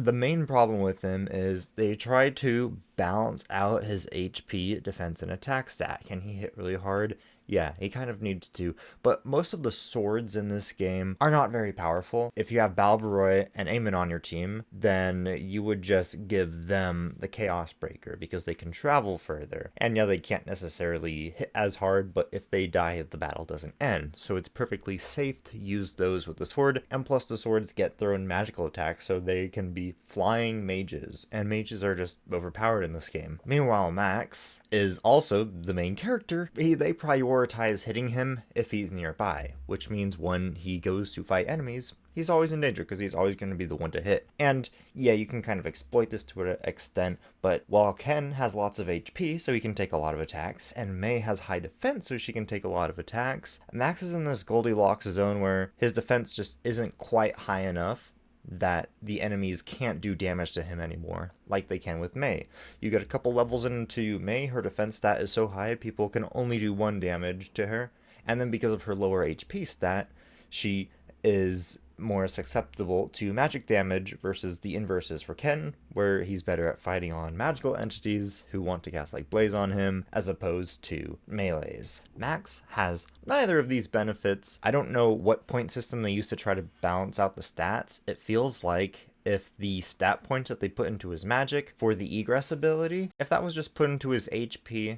The main problem with him is they tried to balance out his HP, defense, and attack stat. Can he hit really hard? Yeah, he kind of needs to. But most of the swords in this game are not very powerful. If you have Balveroy and Aemon on your team, then you would just give them the Chaos Breaker because they can travel further. And yeah, they can't necessarily hit as hard, but if they die, the battle doesn't end. So it's perfectly safe to use those with the sword. And plus, the swords get thrown magical attacks, so they can be flying mages. And mages are just overpowered in this game. Meanwhile, Max is also the main character. They prioritize hitting him if he's nearby, which means when he goes to fight enemies, he's always in danger because he's always going to be the one to hit. And yeah, you can kind of exploit this to an extent, but while Ken has lots of HP, so he can take a lot of attacks, and Mei has high defense, so she can take a lot of attacks, Max is in this Goldilocks zone where his defense just isn't quite high enough that the enemies can't do damage to him anymore, like they can with Mei. You get a couple levels into Mei, her defense stat is so high, people can only do 1 damage to her, and then because of her lower HP stat, she is more susceptible to magic damage versus the inverse is for Ken, where he's better at fighting on magical entities who want to cast like Blaze on him as opposed to melees. Max has neither of these benefits. I don't know what point system they used to try to balance out the stats. It feels like if the stat point that they put into his magic for the egress ability, if that was just put into his HP,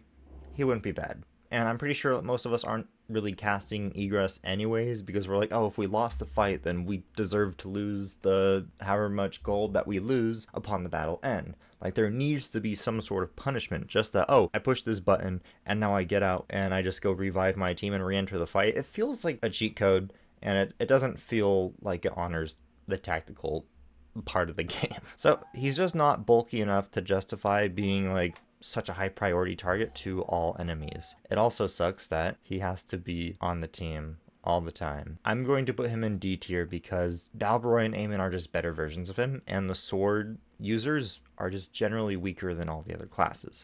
he wouldn't be bad. And I'm pretty sure that most of us aren't really casting egress anyways because we're like, oh, if we lost the fight, then we deserve to lose the however much gold that we lose upon the battle end. Like, there needs to be some sort of punishment, just that, oh, I pushed this button and now I get out and I just go revive my team and re-enter the fight. It feels like a cheat code, and it doesn't feel like it honors the tactical part of the game. So he's just not bulky enough to justify being like such a high priority target to all enemies. It also sucks that he has to be on the team all the time. I'm going to put him in D tier because Balveroy and Aemon are just better versions of him, and the sword users are just generally weaker than all the other classes.